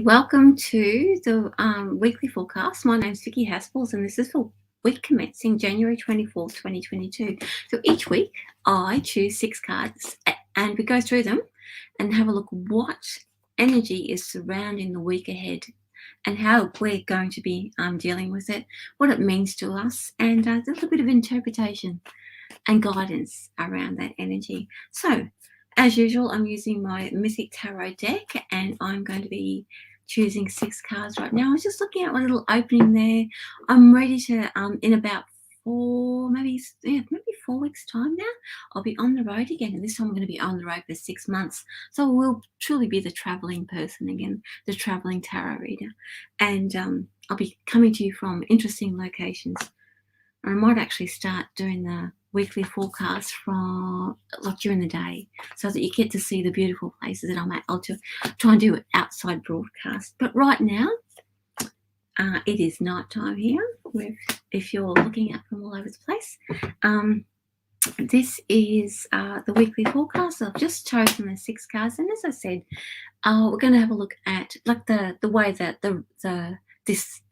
welcome to the weekly forecast. My name's Vicki Haspels, and this is for week commencing January 24th, 2022. So each week I choose 6 cards and we go through them and have a look what energy is surrounding the week ahead and how we're going to be dealing with it, what it means to us, and a little bit of interpretation and guidance around that energy. So as usual, I'm using my Mythic Tarot deck and I'm going to be choosing 6 cards right now. I was just looking at my little opening there. I'm ready to, in about 4 weeks time now, I'll be on the road again. And this time I'm going to be on the road for 6 months. So we'll truly be the traveling person again, the traveling tarot reader. And I'll be coming to you from interesting locations. I might actually start doing the weekly forecast from during the day so that you get to see the beautiful places that I'll try and do an outside broadcast. But right now, it is night time here if you're looking up from all over the place. This is the weekly forecast. I've just chosen the 6 cards, and as I said, we're going to have a look at the way that this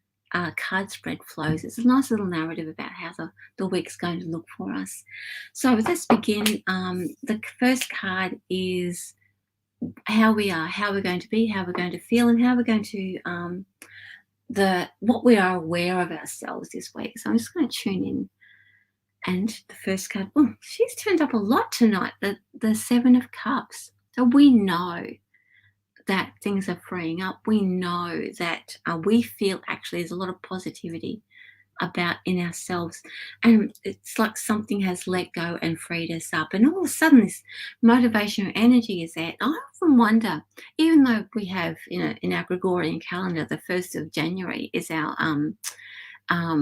card spread flows. It's a nice little narrative about how the week's going to look for us. So let's begin. The first card is how we are, how we're going to be, how we're going to feel, and how we're going to what we are aware of ourselves this week. So I'm just going to tune in. And the first card, she's turned up a lot tonight, the 7 of Cups. So we know that things are freeing up. We know that we feel actually there's a lot of positivity about in ourselves, and it's like something has let go and freed us up, and all of a sudden this motivational energy is there. I often wonder, even though we have, in our Gregorian calendar, the 1st of January is our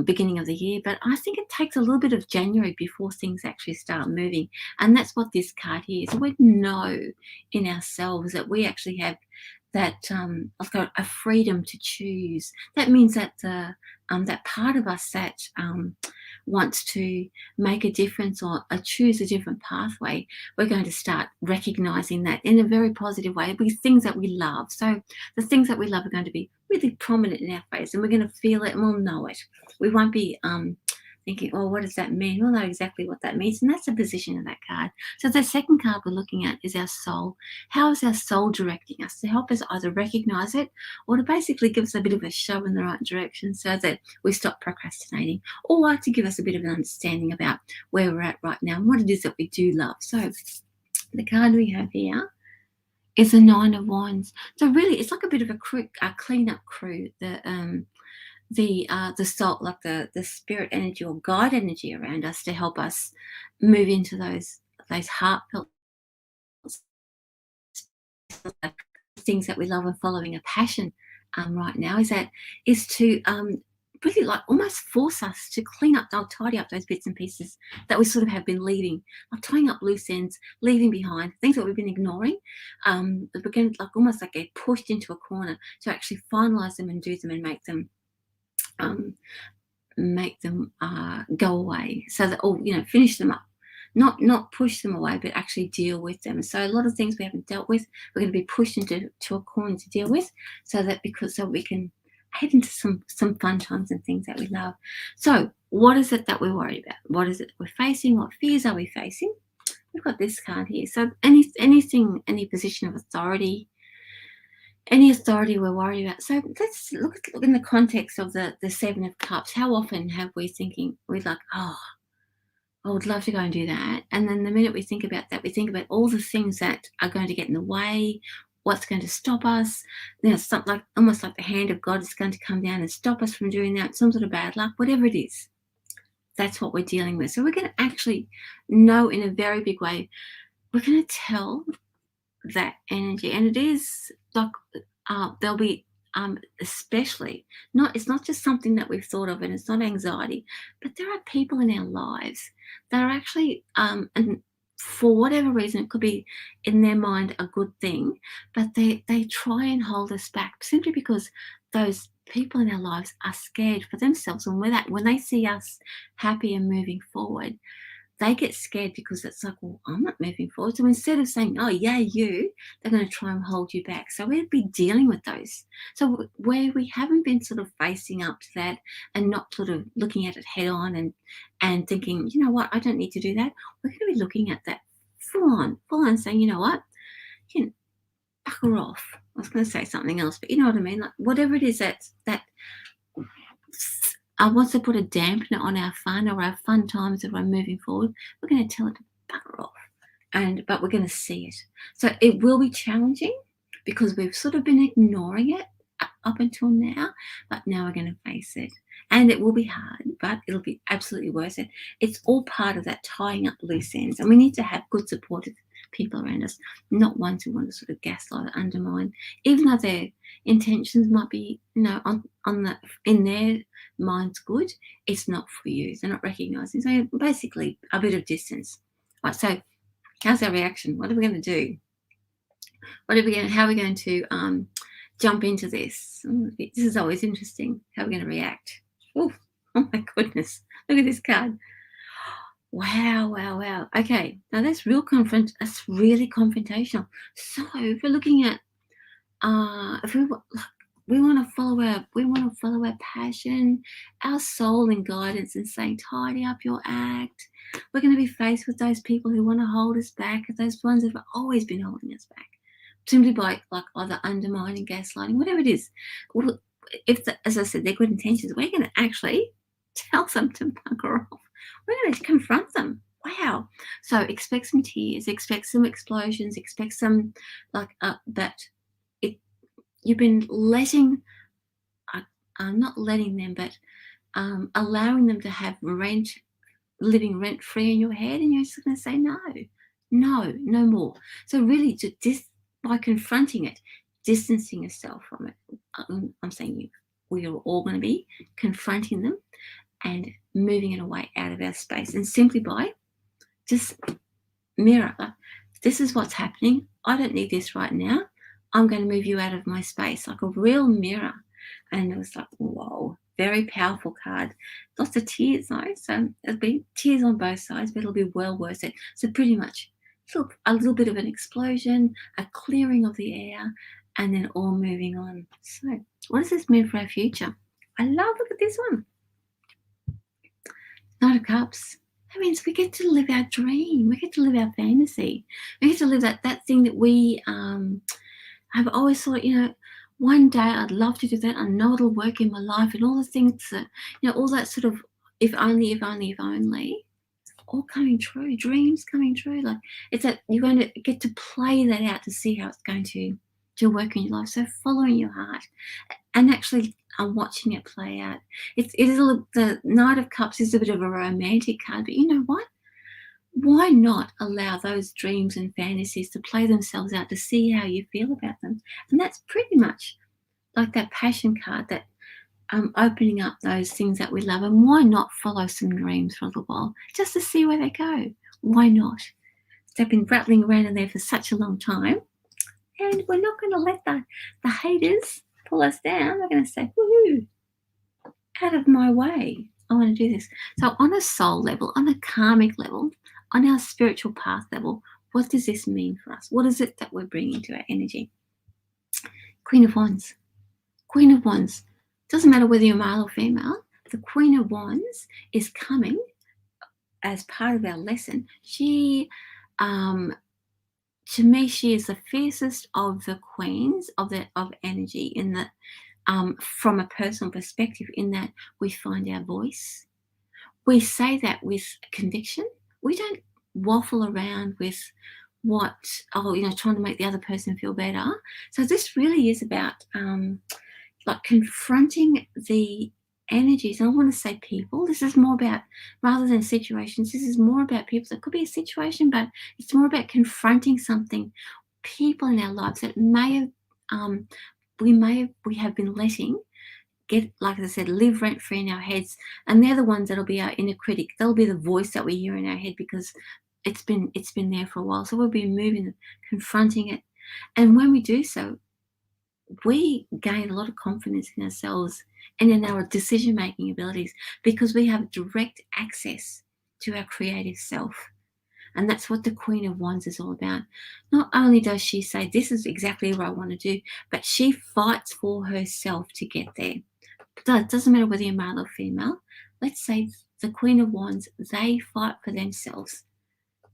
beginning of the year, but I think it takes a little bit of January before things actually start moving, and that's what this card here is. We know in ourselves that we actually have that a freedom to choose. That means that that part of us that wants to make a difference or choose a different pathway, we're going to start recognizing that in a very positive way with things that we love. So the things that we love are going to be really prominent in our face, and we're going to feel it and we'll know it. We won't be thinking, what does that mean? We'll know exactly what that means, and that's the position of that card. So the second card we're looking at is our soul. How is our soul directing us to help us either recognize it or to basically give us a bit of a shove in the right direction so that we stop procrastinating, or to give us a bit of an understanding about where we're at right now and what it is that we do love. So the card we have here is the 9 of Wands. So really it's like a bit of a cleanup crew. The soul, like the spirit energy or guide energy around us to help us move into those heartfelt things that we love and following a passion right now is to really like almost force us to clean up, they'll tidy up those bits and pieces that we sort of have been leaving, like tying up loose ends, leaving behind things that we've been ignoring. We're going to almost like get pushed into a corner to actually finalize them and do them and make them go away, so that finish them up, not push them away, but actually deal with them. So a lot of things we haven't dealt with, we're going to be pushed into a corner to deal with, so we can head into some fun times and things that we love. So what is it that we're worried about? What is it we're facing? What fears are we facing? We've got this card here. So any position of authority, any authority we're worried about. So let's look in the context of the 7 of Cups. How often have we thinking, we're like, I would love to go and do that. And then the minute we think about that, we think about all the things that are going to get in the way, what's going to stop us. Something almost like the hand of God is going to come down and stop us from doing that, some sort of bad luck, whatever it is. That's what we're dealing with. So we're going to actually know in a very big way, we're going to tell that energy, and it is like there'll be especially it's not just something that we've thought of, and it's not anxiety, but there are people in our lives that are actually and for whatever reason, it could be in their mind a good thing, but they try and hold us back simply because those people in our lives are scared for themselves, and when they see us happy and moving forward, they get scared because it's like, well, I'm not moving forward. So instead of saying, oh, yeah, you, they're going to try and hold you back. So we'd be dealing with those. So where we haven't been sort of facing up to that and not sort of looking at it head on and thinking, you know what, I don't need to do that. We're going to be looking at that full on saying, you know what, you can bugger off. I was going to say something else, but you know what I mean? Like whatever it is that wants to put a dampener on our fun or our fun times that we're moving forward, we're going to tell it to bugger off. But we're going to see it. So it will be challenging because we've sort of been ignoring it up until now, but now we're going to face it. And it will be hard, but it'll be absolutely worth it. It's all part of that tying up loose ends. And we need to have good supportive people around us, not ones who want to sort of gaslight or undermine, even though their intentions might be, you know, in their mind's good, it's not for you. They're not recognizing. So basically a bit of distance. Right, so how's our reaction? What are we going to do? How are we going to jump into this? This is always interesting. How are we going to react? Oh my goodness. Look at this card. Wow. Okay, now that's really confrontational. So if we're looking at if we want to follow our passion, our soul and guidance, and saying tidy up your act. We're going to be faced with those people who want to hold us back, those ones that have always been holding us back, simply by like either undermining, gaslighting, whatever it is. Well, as I said, they're good intentions. We're going to actually tell them to bugger off. We're going to confront them. Wow. So expect some tears, expect some explosions, expect some that you've been letting, not letting them, but allowing them to have living rent free in your head, and you're just going to say no more. So really, by confronting it, distancing yourself from it. I'm saying we are all going to be confronting them and moving it away out of our space, and simply by just mirror. This is what's happening. I don't need this right now. I'm going to move you out of my space, like a real mirror. And it was like, whoa, very powerful card. Lots of tears though. So there'll be tears on both sides, but it'll be well worth it. So pretty much a little bit of an explosion, a clearing of the air, and then all moving on. So what does this mean for our future? Look at this one. Knight of Cups. That means we get to live our dream. We get to live our fantasy. We get to live that thing that we I've always thought, one day I'd love to do that. I know it'll work in my life, and all the things that, all that sort of if only, all coming true, dreams coming true. Like it's that you're going to get to play that out to see how it's going to work in your life. So following your heart and actually watching it play out. The Knight of Cups is a bit of a romantic card, but you know what? Why not allow those dreams and fantasies to play themselves out to see how you feel about them? And that's pretty much like that passion card, that opening up those things that we love. And why not follow some dreams for a little while just to see where they go? Why not? They've been rattling around in there for such a long time, and we're not going to let the haters pull us down. We're going to say, woohoo, out of my way. I want to do this. So on a soul level, on a karmic level, on our spiritual path level, what does this mean for us? What is it that we're bringing to our energy? Queen of Wands. Queen of Wands. Doesn't matter whether you're male or female. The Queen of Wands is coming as part of our lesson. She, to me, she is the fiercest of the queens of energy, in that from a personal perspective, in that we find our voice. We say that with conviction. We don't waffle around with trying to make the other person feel better. So this really is about confronting the energies. And I want to say people. This is more about, rather than situations, this is more about people. So it could be a situation, but it's more about confronting something, people in our lives that we have been letting get, like I said, live rent free in our heads. And they're the ones that'll be our inner critic. They'll be the voice that we hear in our head because it's been there for a while. So we'll be moving, confronting it. And when we do so, we gain a lot of confidence in ourselves and in our decision-making abilities, because we have direct access to our creative self. And that's what the Queen of Wands is all about. Not only does she say, this is exactly what I want to do, but she fights for herself to get there. It doesn't matter whether you're male or female. Let's say the Queen of Wands, they fight for themselves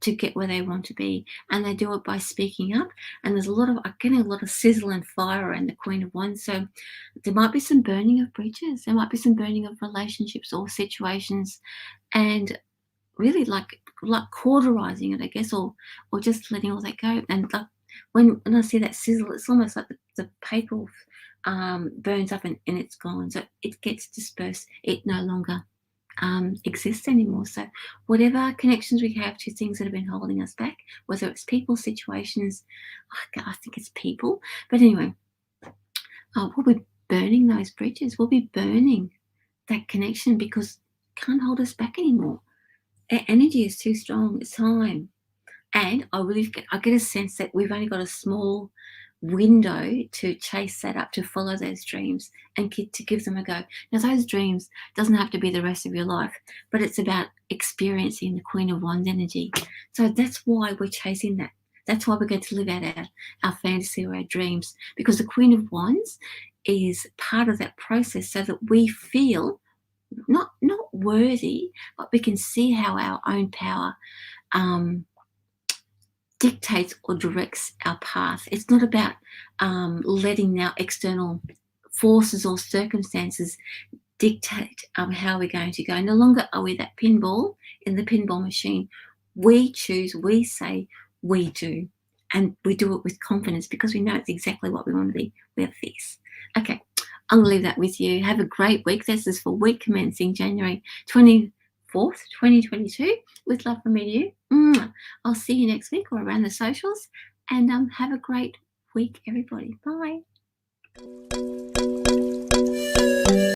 to get where they want to be, and they do it by speaking up. And there's I'm getting a lot of sizzle and fire around the Queen of Wands. So there might be some burning of bridges, there might be some burning of relationships or situations, and really like cauterizing it, I guess, or just letting all that go. And like when I see that sizzle, it's almost like the paper burns up and it's gone. So it gets dispersed. It no longer exists anymore. So whatever connections we have to things that have been holding us back, whether it's people, situations, I think it's people. But anyway, we'll be burning those bridges. We'll be burning that connection because it can't hold us back anymore. Energy is too strong. It's time. And I get a sense that we've only got a small window to chase that up, to follow those dreams and to give them a go. Now, those dreams doesn't have to be the rest of your life, but it's about experiencing the Queen of Wands energy. So that's why we're chasing that. That's why we're going to live out our fantasy or our dreams, because the Queen of Wands is part of that process so that we feel not worthy, but we can see how our own power dictates or directs our path. It's not about letting our external forces or circumstances dictate how we're going to go. No longer are we that pinball in the pinball machine. We choose, we say, we do. And we do it with confidence because we know it's exactly what we want to be. We're this. Okay, I'm going to leave that with you. Have a great week. This is for week commencing January 24th, 2022. With love from me to you. I'll see you next week or around the socials. And have a great week, everybody. Bye.